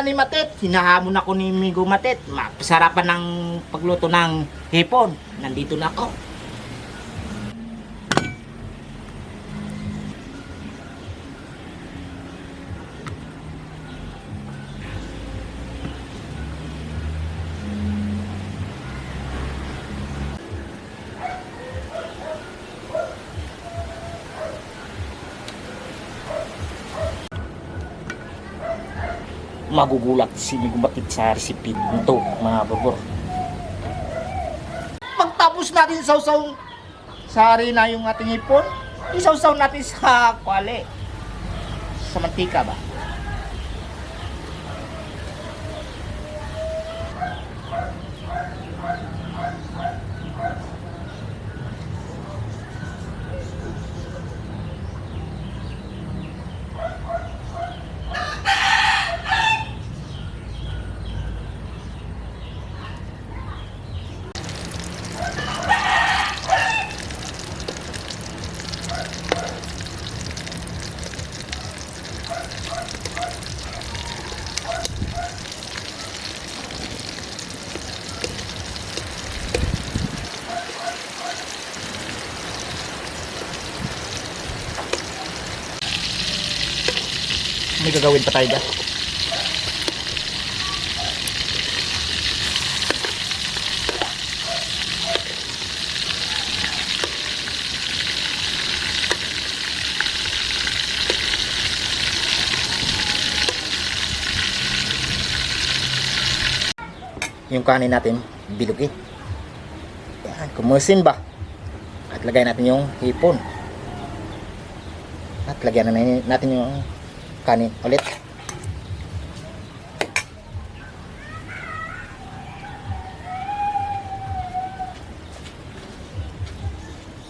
ni Matet. Hinahamon ako ni Migo Matet. Masarapan ng pagluto ng hipon. Nandito na ako. Magugulat si Migo Matet sa recipe nito, mga babor. Pagtapos natin sausaw sa harina yung ating hipon, isawsaw natin sa kwale. Sa mantika ba? May gagawin pa tayo dyan. Yung kanin natin, bilugin. Yan, kumusin ba? At lagay natin yung hipon. At lagyan na natin yung kanin ulit.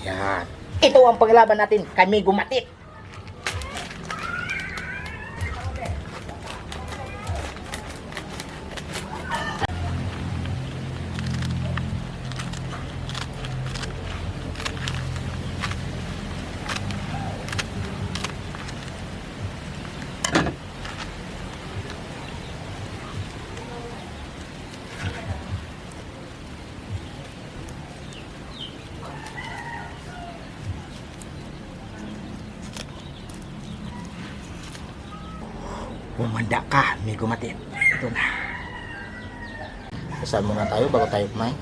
Yan. Ito ang paglaban natin kay Migo Matet. Humanda ka, Migo Matet. Ito na. Kasal muna tayo bago tayo kumain.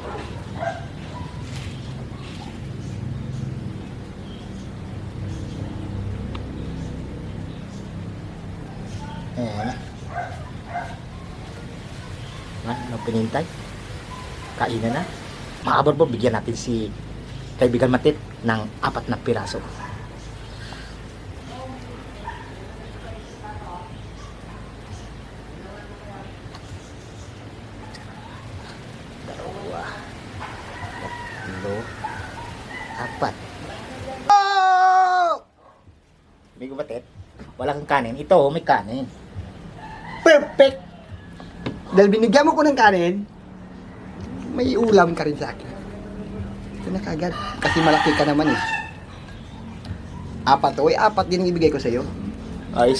Ayan na. Ano pinintay? Kainan na. Mga kabarbo, bigyan natin si kaibigan Matet ng 4 na piraso. Apat. Oh! Migo Matet, wala kang kanin. Ito, may kanin. Perfect! Dahil binigyan mo ko ng kanin, may ulam ka rin sa akin. Ito na kagad. Kasi malaki ka naman eh. 4 to. 4 din ang ibigay ko sa'yo. Ay,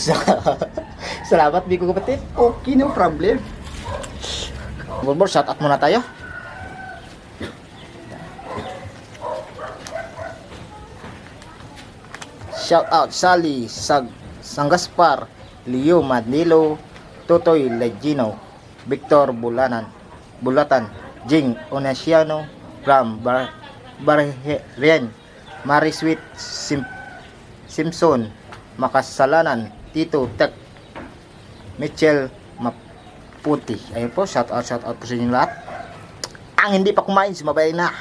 salamat, Migo Matet. Okay, no problem. Borbor, shout out muna tayo. Shout out Sally Sangaspar, Leo Manilo, Totoy Legino, Victor Bulatan, Jing Onasiano, Ram Barhen, Marisweet Simpson, Makasalanan, Tito Tek, Mitchell Maputi. Ayun po, shout out po sa inyo lahat. Ang hindi pa kumain, sumabay na.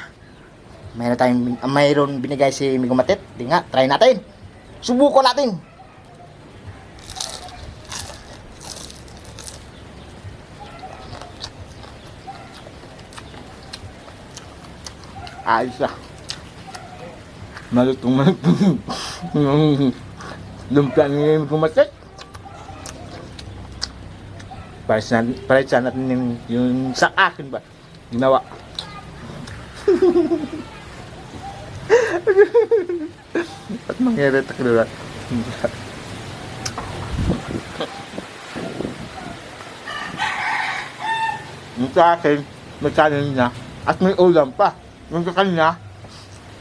Mayroon binigay si Migo Matet. Di nga, try natin. Subukan natin. Ayos na. Malutong. Lumpia ni Migo Matet. Parisa natin yung sa akin ba? Ginawa. At mangyari taklulat. Yung sa akin, may kanin na. At may ulam pa. Yung sa kanya,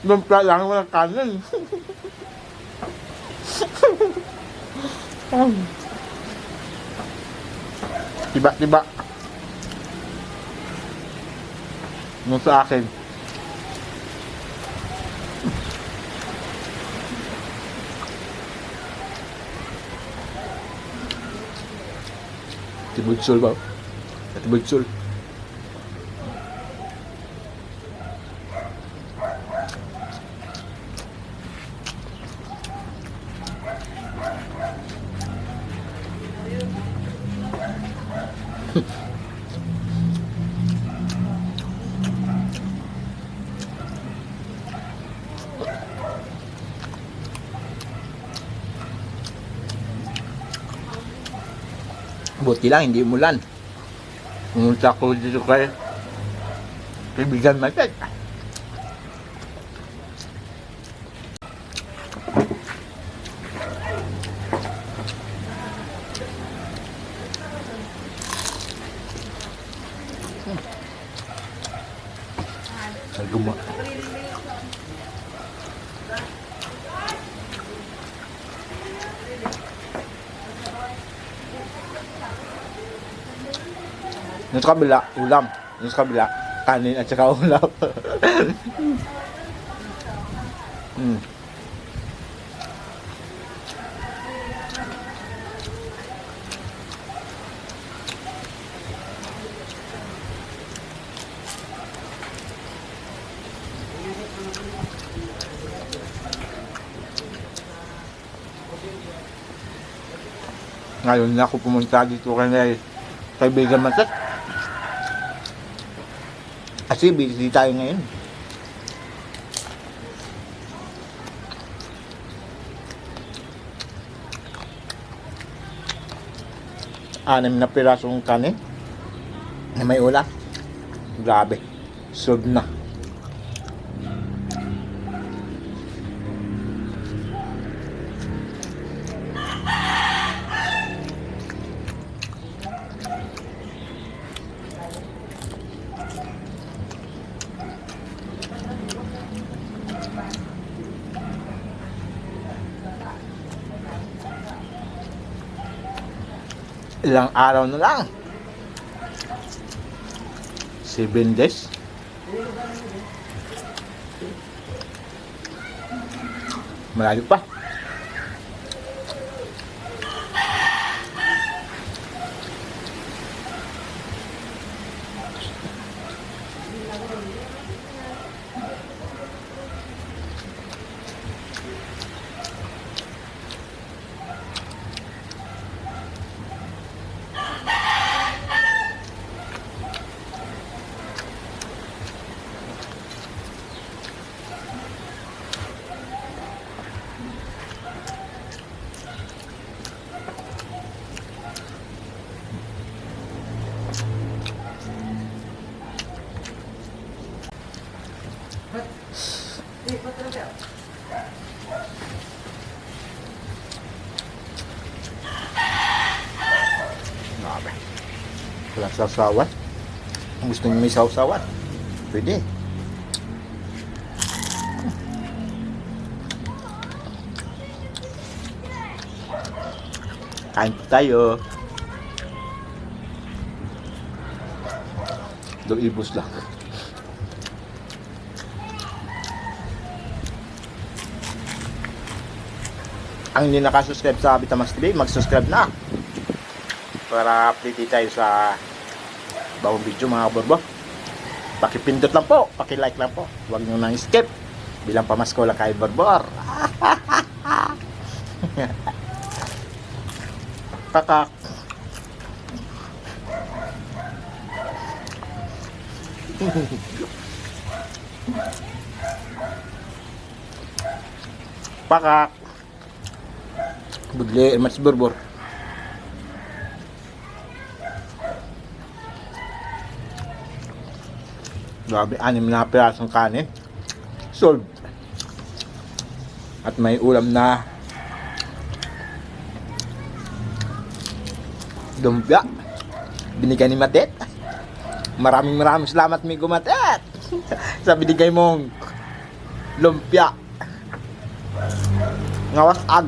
lumpia lang, walang kanin. Tiba-tiba. Yung sa akin. Tibudsol ba? Tibudsol. Buti lang, hindi umulan. Pumunta ko dito kay kaibigan Matet. Naguma. Yung sa kabila, ulam. Yung sa kabila, kanin at saka ulam. Ngayon na ako pumunta dito kay kaibigan Matet. Kasi busy tayo ngayon. Anim na pirasong kanin na may ulam. Grabe. Solve na. Ilang araw na lang. 7 days. Malayo pa. Grabe. Walang sausawan. Kung gusto niyo may sausawan, pwede. Kain po tayo. Do ibus lang. Ang hindi nakasubscribe sa Bitamax TV, mag-subscribe na para update tayo sa bagong video mga kaborbo. Pakipindot lang po, pakilike lang po, huwag nyo nang skip bilang pamasko lang kay Borbor. Kakak. Pakak. Budle mas Borbor. Grabe, 6 na pirasong kanin. Solve. At may ulam na lumpia. Binigyan ni Matet. Maraming salamat, Migo Matet. Sa binigay mong lumpia. Ngawas ag.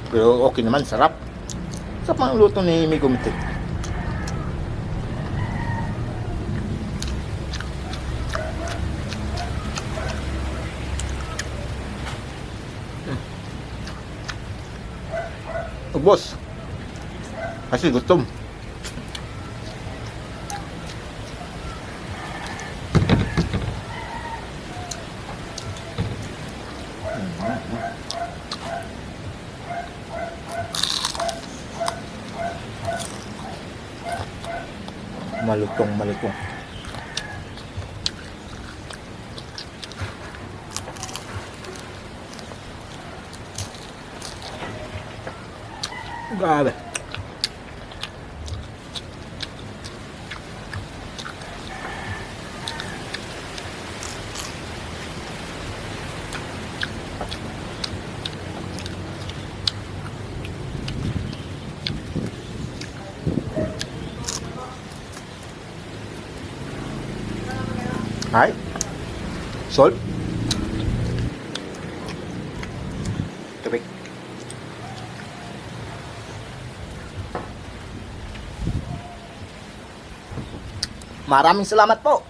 Pero okay naman, sarap. Sarap ang luto ni Migo Matet. Ubos. Kasi gutom. Malutong. Grabe. Ay. Salt. Tubig. Maraming salamat po.